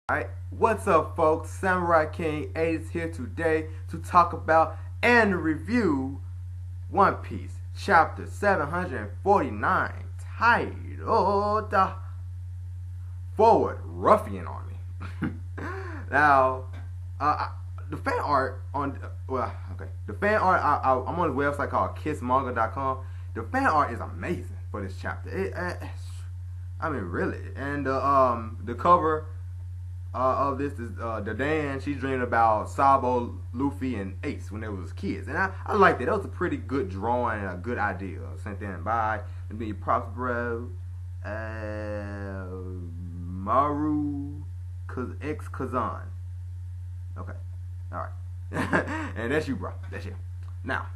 Alright, what's up folks? Samurai King 8 is here today to talk about and review One Piece chapter 749 titled Forward Ruffian Army. Now, the fan art on, the fan art, I'm on a website called kissmanga.com. The fan art is amazing for this chapter. Really. And the cover of this is the Dan. She's dreaming about Sabo, Luffy, and Ace when they was kids, and I liked it. That was a pretty good drawing and a good idea. Sent in by the props, bro. Maru X Kazan. Okay, all right, and that's you, bro. That's you. Now,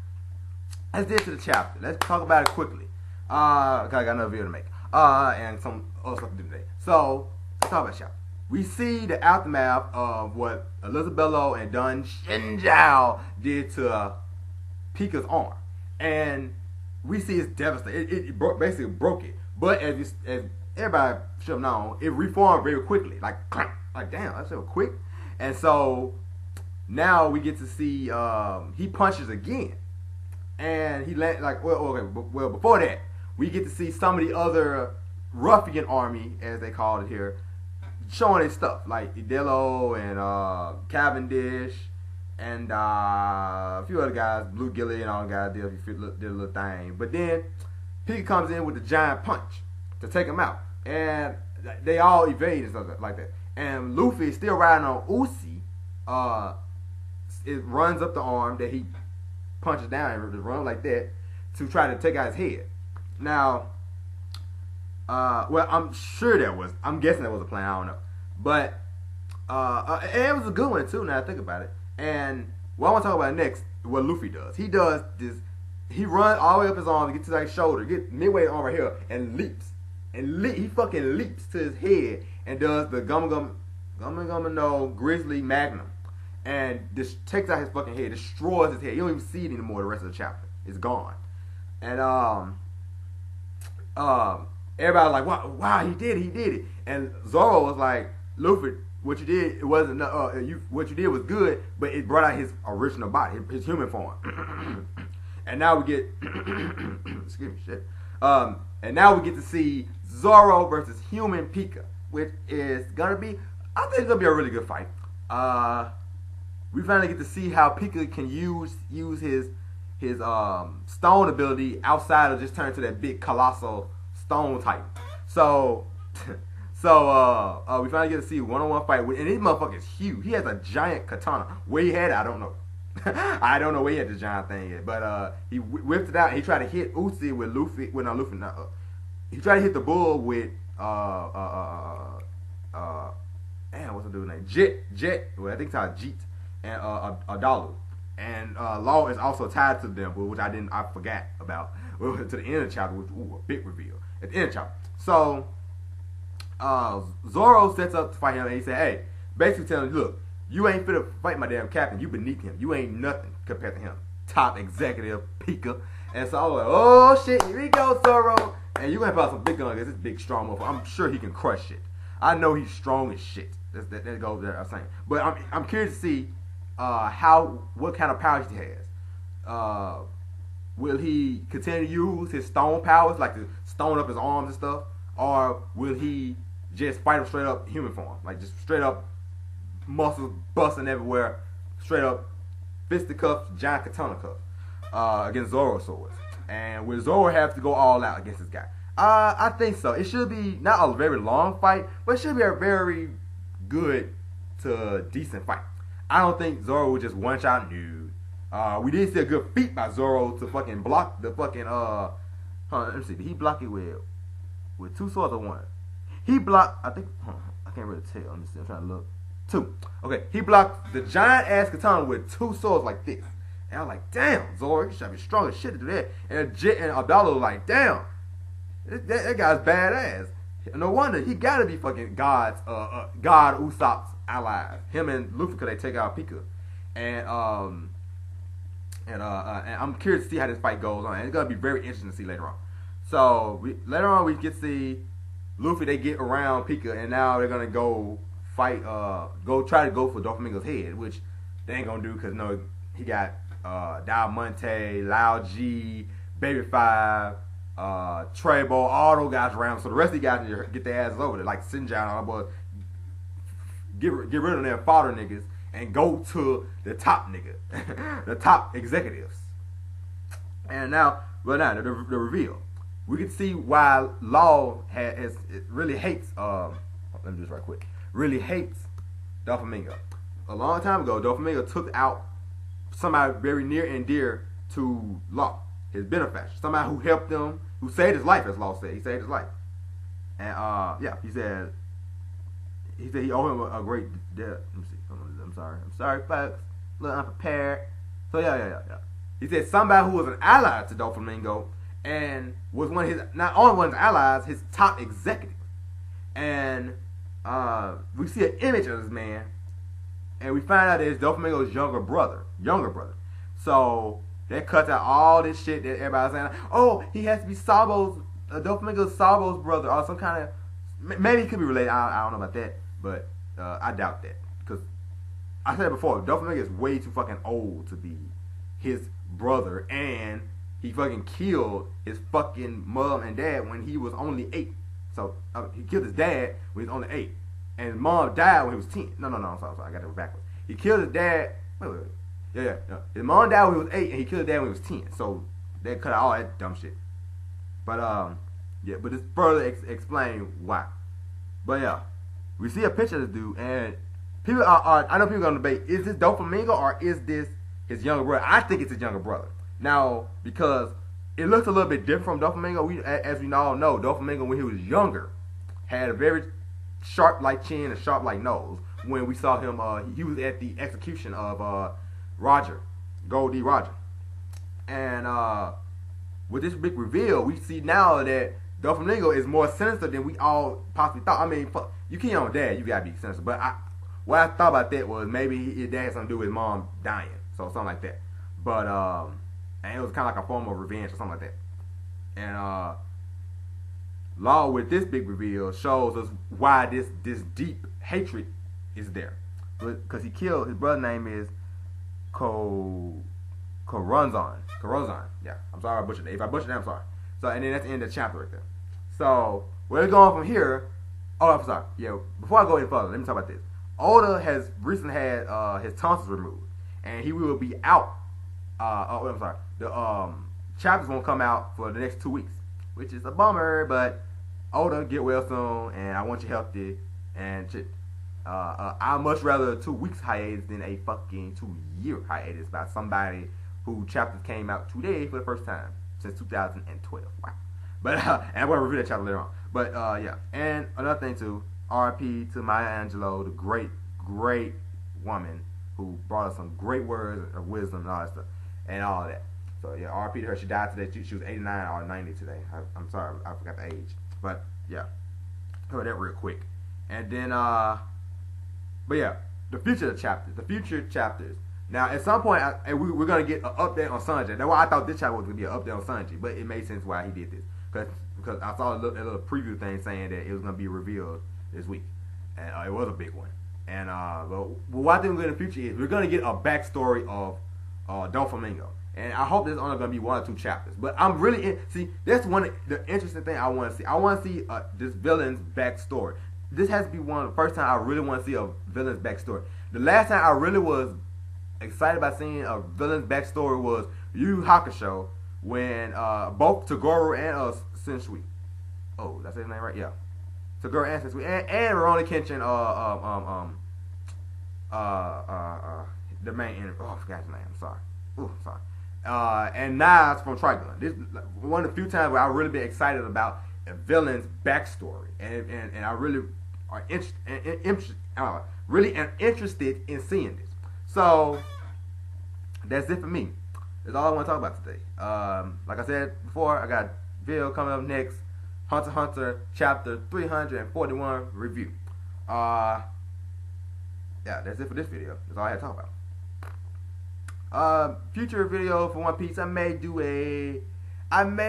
let's get to the chapter. Let's talk about it quickly. Cause I got another video to make. And some other stuff to do today. So let's talk about the chapter. We see the aftermath of what Elizabello and Dun Shinjao did to Pica's arm, and we see it's devastating. It basically broke it. But as everybody should have known, it reformed very quickly. Like damn, that's so quick. And so now we get to see he punches again, and he well before that we get to see some of the other ruffian army, as they called it here, showing his stuff, like Idello and Cavendish and a few other guys, Blue Gilly and all the guys did a little thing. But then Pica comes in with the giant punch to take him out, and they all evade and stuff like that. And Luffy is still riding on Uzi. It runs up the arm that he punches down and just run like that to try to take out his head. Now, well, I'm guessing that was a plan, I don't know. But, and it was a good one too, now I think about it. And what I want to talk about next, what Luffy does. He does this, he runs all the way up his arm, gets to his shoulder, get midway arm right here, and leaps. And he fucking leaps to his head and does the Gumma no Grizzly Magnum. And just takes out his fucking head, destroys his head. You don't even see it anymore the rest of the chapter. It's gone. And, everybody was like, wow, he did it. And Zoro was like, Luffy, what you did, it wasn't, what you did was good, but it brought out his original body, his human form. And now we get, excuse me, shit. And now we get to see Zoro versus human Pica, which is gonna be, I think it's gonna be a really good fight. We finally get to see how Pica can use his stone ability outside of just turning to that big colossal stone type. So we finally get to see a one-on-one fight with, and this motherfucker is huge. He has a giant katana. Where he had it, I don't know. I don't know where he had this giant thing yet. But he whipped it out and he tried to hit Uzi with Luffy. Well, not Luffy. He tried to hit the bull with damn, what's the dude's name? Jet. Well, I think it's called Jeet and Adalu. And Law is also tied to them, which I forgot about. To the end of the chapter, which a big reveal at the end of the chapter. So Zoro sets up to fight him, and he said, "Hey," basically telling him, "Look, you ain't fit to fight my damn captain. You beneath him. You ain't nothing compared to him. Top executive Pica." And so I was like, "Oh shit, here we go, Zoro." And you gonna have some big gun against this big strong motherfucker. I'm sure he can crush shit. I know he's strong as shit. That goes there. I'm saying, but I'm curious to see what kind of powers he has. Will he continue to use his stone powers, like to stone up his arms and stuff, or will he just fight him straight up human form, like just straight up muscles busting everywhere, straight up fisticuffs, giant katana cuffs against Zoro swords? And will Zoro have to go all out against this guy? I think so. It should be not a very long fight, but it should be a very good to decent fight. I don't think Zoro would just one shot nude. We did see a good feat by Zoro to fucking block the fucking let me see. Did he block it with two swords or one? He blocked, I think, I can't really tell. Let me see. I'm trying to look. Two. Okay, he blocked the giant ass katana with two swords like this. And I was like, damn, Zoro, you should be strong as shit to do that. And Jet and Abdallah was like, damn, that guy's badass. No wonder he gotta be fucking God Usopp's allies. Him and Luffy, could they take out Pica? And I'm curious to see how this fight goes on. And it's gonna be very interesting to see later on. So later on we get to see Luffy, they get around Pica, and now they're gonna go fight, try to go for Doflamingo's head, which they ain't gonna do because he got Diamante, Lao G, Baby Five, Trebo, all those guys around. So the rest of the guys need to get their asses over there, like Sinjai and all the boys. Get rid of their fodder niggas and go to the top nigga, the top executives. And now, the reveal. We can see why Law really hates. Let me do this right quick. Really hates Doflamingo. A long time ago, Doflamingo took out somebody very near and dear to Law, his benefactor, somebody who helped him, who saved his life, as Law said. He saved his life. And he said he owed him a great debt. Let me see. I'm sorry, folks. A little unprepared. So yeah. He said somebody who was an ally to Doflamingo and was one of his, not only one of his allies, his top executive. And we see an image of this man, and we find out that it's Doflamingo's younger brother. So that cuts out all this shit that everybody's saying. Oh, he has to be Doflamingo's Sabo's brother, or some kind of, maybe he could be related. I don't know about that, but I doubt that, because I said it before, Doflamingo is way too fucking old to be his brother, and he fucking killed his fucking mom and dad when he was only 8. So he killed his dad when he was only 8, and his mom died when he was 10. No, I'm sorry, I got that backwards. He killed his dad. Wait. Yeah. His mom died when he was 8, and he killed his dad when he was 10. So they cut out all that dumb shit. But but this further explain why. But yeah, we see a picture of this dude, and people I know people are gonna debate: is this Doflamingo or is this his younger brother? I think it's his younger brother. Now, because it looks a little bit different from Doflamingo. As we all know, Doflamingo, when he was younger, had a very sharp like chin and sharp like nose. When we saw him, he was at the execution of Gold D. Roger. And with this big reveal, we see now that Doflamingo is more sinister than we all possibly thought. I mean, fuck, you kill your own dad, you gotta be sinister. But what I thought about that was maybe his dad had something to do with his mom dying, so something like that. But and it was kind of like a form of revenge or something like that. And Law, with this big reveal, shows us why this deep hatred is there. Because he killed, his brother's name is Corazon. Yeah, I'm sorry I butchered it. If I butchered it, I'm sorry. So, and then that's the end of the chapter right there. So, where we're going from here, I'm sorry. Yeah, before I go any further, let me talk about this. Oda has recently had his tonsils removed, and he will be out. I'm sorry. The chapters won't come out for the next 2 weeks, which is a bummer. But Oda, get well soon, and I want you healthy. And shit. I'd much rather a 2 weeks hiatus than a fucking 2-year hiatus by somebody who chapters came out today for the first time since 2012. Wow. But and I'm gonna review that chapter later on. But yeah. And another thing too. R.I.P. to Maya Angelou, the great woman who brought us some great words of wisdom and all that stuff. And all that. So yeah, R.I.P. to her. She died today. She was 89 or 90 today. I'm sorry, I forgot the age. But yeah, cover that real quick. And then but yeah, the future chapters. Now at some point, we're gonna get an update on Sanji. That's why I thought this chapter was gonna be an update on Sanji. But it made sense why he did this, because I saw a little preview thing saying that it was gonna be revealed this week, and it was a big one. And but what I think we're gonna get in the future is we're gonna get a backstory of Doflamingo, and I hope there's only gonna be 1 or 2 chapters. But I'm really that's the interesting thing I want to see. I want to see this villain's backstory. This has to be one of the first time I really want to see a villain's backstory. The last time I really was excited about seeing a villain's backstory was Yu Yu Hakusho, when both Toguro and Sensui. Oh, did I say his name right? Yeah. Toguro and Sensui and Rurouni Kenshin the main enemy. Oh, I forgot his name. I'm sorry. Ooh, I'm sorry. And Nas from Trigun. This is one of the few times where I really been excited about a villain's backstory, and I really are interested in seeing this. So that's it for me. That's all I want to talk about today. Like I said before, I got video coming up next. Hunter x Hunter chapter 341 review. Yeah, that's it for this video. That's all I had to talk about. Future video for One Piece, I may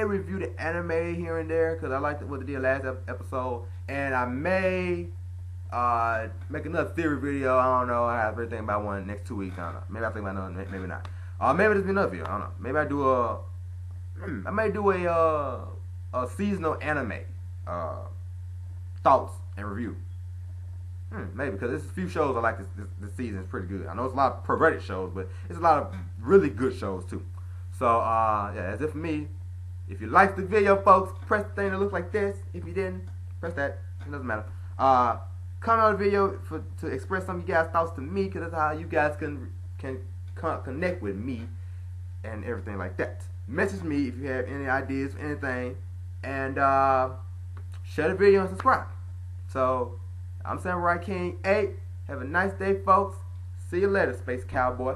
review the anime here and there because I liked what they did last episode, and I may make another theory video. I don't know. I have to think about one next 2 weeks. I don't know. Maybe I think about another. Maybe not. Maybe this be another video. I don't know. Maybe I do I may do a seasonal anime thoughts and review. Maybe, because there's a few shows I like this season. It's pretty good. I know it's a lot of perverted shows, but it's a lot of really good shows too. So yeah, that's it for me. If you liked the video, folks, press the thing that looks like this. If you didn't, press that. It doesn't matter. Comment on the video to express some of you guys' thoughts to me, because that's how you guys can connect with me and everything like that. Message me if you have any ideas for anything, and share the video and subscribe. So I'm Samurai King 8. Have a nice day, folks. See you later, Space Cowboy.